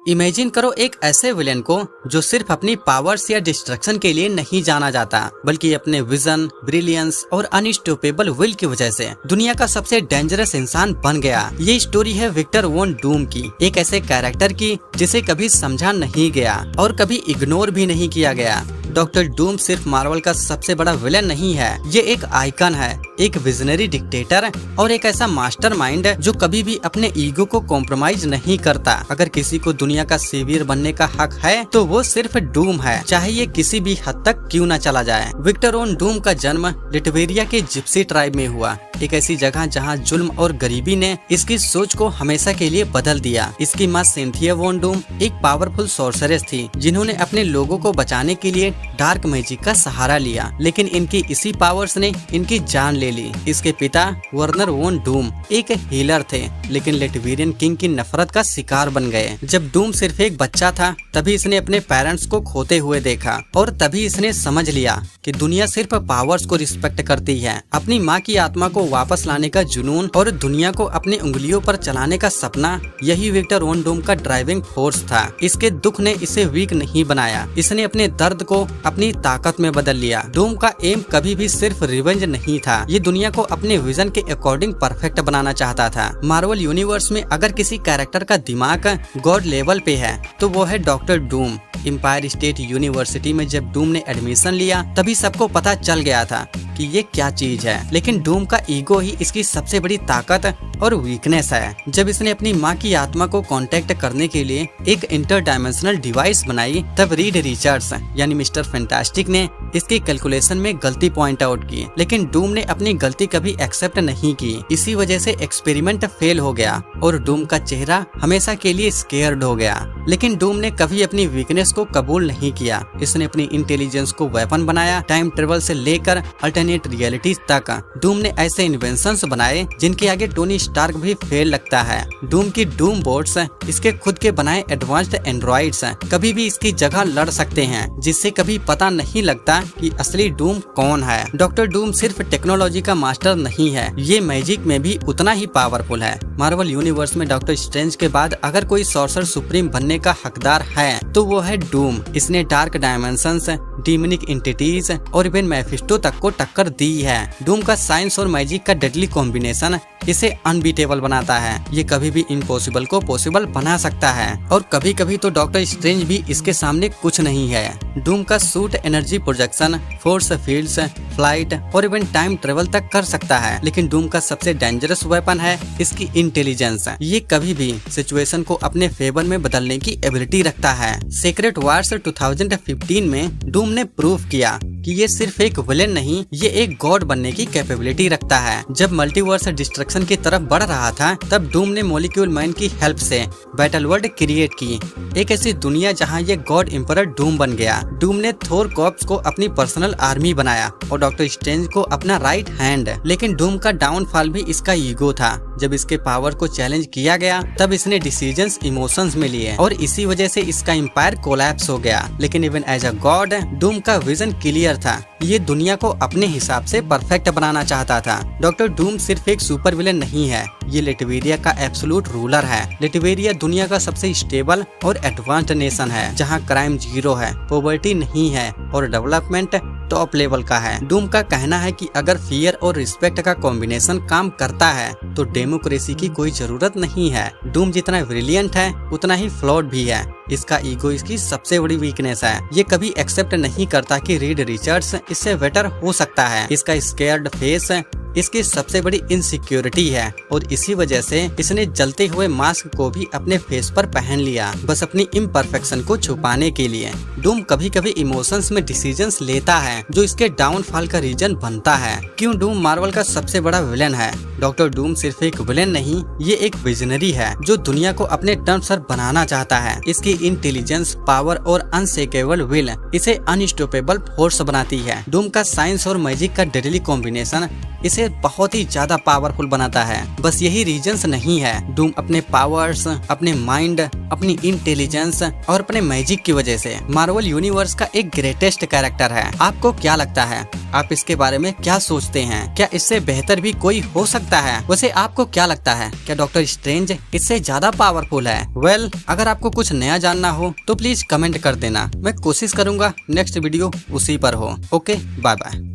Imagine करो एक ऐसे विलेन को जो सिर्फ अपनी पावर्स या डिस्ट्रक्शन के लिए नहीं जाना जाता, बल्कि अपने विजन, ब्रिलियंस और अनस्टॉपेबल विल की वजह से दुनिया का सबसे डेंजरस इंसान बन गया। ये स्टोरी है विक्टर वॉन डूम की, एक ऐसे कैरेक्टर की जिसे कभी समझा नहीं गया और कभी इग्नोर भी नहीं किया गया। डॉक्टर डूम सिर्फ मार्वल का सबसे बड़ा विलेन नहीं है, ये एक आइकन है, एक विजनरी डिक्टेटर और एक ऐसा मास्टरमाइंड जो कभी भी अपने ईगो को कॉम्प्रोमाइज नहीं करता। अगर किसी को दुनिया का सेवियर बनने का हक है तो वो सिर्फ डूम है, चाहे ये किसी भी हद तक क्यों न चला जाए। विक्टर वॉन डूम का जन्म लिटवेरिया के जिप्सी ट्राइब में हुआ, एक ऐसी जगह जहाँ जुल्म और गरीबी ने इसकी सोच को हमेशा के लिए बदल दिया। इसकी माँ सिंथिया वॉन डूम एक पावरफुल सोर्सरेस थी जिन्होंने अपने लोगों को बचाने के लिए डार्क मैजिक का सहारा लिया, लेकिन इनकी इसी पावर्स ने इनकी जान ले ली। इसके पिता वर्नर वॉन डूम एक हीलर थे, लेकिन लिटवेरियन किंग की नफरत का शिकार बन गए। जब डूम सिर्फ एक बच्चा था तभी इसने अपने पेरेंट्स को खोते हुए देखा और तभी इसने समझ लिया कि दुनिया सिर्फ पावर्स को रिस्पेक्ट करती है। अपनी माँ की आत्मा को वापस लाने का जुनून और दुनिया को अपनी उंगलियों पर चलाने का सपना, यही विक्टर वॉन डूम का ड्राइविंग फोर्स था। इसके दुख ने इसे वीक नहीं बनाया, इसने अपने दर्द को अपनी ताकत में बदल लिया। डूम का एम कभी भी सिर्फ रिवेंज नहीं था, ये दुनिया को अपने विजन के अकॉर्डिंग परफेक्ट बनाना चाहता था। मार्वल यूनिवर्स में अगर किसी कैरेक्टर का दिमाग गॉड लेवल पे है तो वो है doctor Doom. Empire State University में जब डूम ने एडमिशन लिया तभी सबको पता चल गया था कि ये क्या चीज है, लेकिन डूम का ईगो ही इसकी सबसे बड़ी ताकत और वीकनेस है। जब इसने अपनी माँ की आत्मा को कांटेक्ट करने के लिए एक इंटरडायमेंशनल डिवाइस बनाई तब रीड रिचर्ड्स यानी मिस्टर फैंटास्टिक ने इसकी कैलकुलेशन में गलती पॉइंट आउट की, लेकिन डूम ने अपनी गलती कभी एक्सेप्ट नहीं की। इसी वजह से एक्सपेरिमेंट फेल हो गया और डूम का चेहरा हमेशा के लिए स्केयर्ड हो गया। लेकिन डूम ने कभी अपनी वीकनेस को कबूल नहीं किया। इसने अपनी इंटेलिजेंस को वेपन बनाया। टाइम ट्रेवल से लेकर अल्टरनेट रियलिटीज तक डूम ने ऐसे इन्वेंशंस बनाए जिनके आगे टोनी स्टार्क भी फेल लगता है। डूम की डूम बोट्स इसके खुद के बनाए एडवांस्ड एंड्रॉइड्स कभी भी इसकी जगह लड़ सकते हैं, जिससे कभी पता नहीं लगता कि असली डूम कौन है। डॉक्टर डूम सिर्फ टेक्नोलॉजी का मास्टर नहीं है, ये मैजिक में भी उतना ही पावरफुल है। मार्वल यूनिवर्स में डॉक्टर स्ट्रेंज के बाद अगर कोई सॉर्सर सुप्रीम बनने का हकदार है तो वो है डूम। इसने डार्क डायमेंशंस, डीमनिक एंटिटीज और इवन मैफिस्टो तक को टक्कर दी है। डूम का साइंस और मैजिक का डेडली कॉम्बिनेशन इसे अनबीटेबल बनाता है। ये कभी भी इम्पॉसिबल को पॉसिबल बना सकता है और कभी कभी तो डॉक्टर स्ट्रेंज भी इसके सामने कुछ नहीं है। डूम का suit energy projection, force fields, flight और इवन टाइम ट्रेवल तक कर सकता है, लेकिन डूम का सबसे डेंजरस वेपन है इसकी इंटेलिजेंस। ये कभी भी सिचुएशन को अपने फेवर में बदलने की एबिलिटी रखता है। सीक्रेट वार्स 2015 में डूम ने प्रूव किया कि ये सिर्फ एक विलेन नहीं, ये एक गॉड बनने की कैपेबिलिटी रखता है। जब मल्टीवर्स डिस्ट्रक्शन की तरफ बढ़ रहा था तब डूम ने मॉलिक्यूल मैन की हेल्प से बैटल वर्ल्ड क्रिएट की, एक ऐसी दुनिया जहां ये गॉड एम्परर डूम बन गया। डूम ने थोर कॉर्प्स को अपनी पर्सनल आर्मी बनाया और डॉक्टर स्ट्रेंज को अपना राइट हैंड। लेकिन डूम का डाउनफॉल भी इसका ईगो था। जब इसके पावर को चैलेंज किया गया तब इसने डिसीजंस इमोशंस में लिए और इसी वजह से इसका एम्पायर कोलैप्स हो गया। लेकिन even as a god doom का विजन क्लियर था, ये दुनिया को अपने हिसाब से परफेक्ट बनाना चाहता था। डॉक्टर डूम सिर्फ एक सुपर विलेन नहीं है, ये लिटवेरिया का एब्सोल्यूट रूलर है। लिटवेरिया दुनिया का सबसे स्टेबल और एडवांस्ड नेशन है, जहां क्राइम जीरो है, पॉवर्टी नहीं है और डेवलपमेंट टॉप लेवल का है। डूम का कहना है कि अगर फियर और रिस्पेक्ट का कॉम्बिनेशन काम करता है तो डेमोक्रेसी की कोई जरूरत नहीं है। डूम जितना ब्रिलियंट है उतना ही फ्लॉड भी है। इसका ईगो इसकी सबसे बड़ी वीकनेस है। ये कभी एक्सेप्ट नहीं करता कि रीड रिचर्ड्स इससे बेटर हो सकता है। इसका स्केयर्ड फेस इसकी सबसे बड़ी इनसिक्योरिटी है और इसी वजह से इसने जलते हुए मास्क को भी अपने फेस पर पहन लिया, बस अपनी इम्परफेक्शन को छुपाने के लिए। डूम कभी कभी इमोशंस में डिसीजंस लेता है जो इसके डाउनफॉल का रीजन बनता है। क्यों डूम मार्वल का सबसे बड़ा विलेन है? डॉक्टर डूम सिर्फ एक विलेन नहीं, ये एक विजनरी है जो दुनिया को अपने टर्म्स पर बनाना चाहता है। इसकी इंटेलिजेंस, पावर और अनशेकेबल विल इसे अनस्टॉपेबल फोर्स बनाती है। डूम का साइंस और मैजिक का डेडली कॉम्बिनेशन इसे उसे बहुत ही ज्यादा पावरफुल बनाता है। बस यही रीजंस नहीं है, डूम अपने पावर्स, अपने माइंड, अपनी इंटेलिजेंस और अपने मैजिक की वजह से मार्वल यूनिवर्स का एक ग्रेटेस्ट कैरेक्टर है। आपको क्या लगता है? आप इसके बारे में क्या सोचते हैं? क्या इससे बेहतर भी कोई हो सकता है? वैसे आपको क्या लगता है, क्या डॉक्टर स्ट्रेंज इससे ज्यादा पावरफुल है? वेल, अगर आपको कुछ नया जानना हो तो प्लीज कमेंट कर देना, मैं कोशिश करूंगा नेक्स्ट वीडियो उसी पर हो। Okay, bye bye.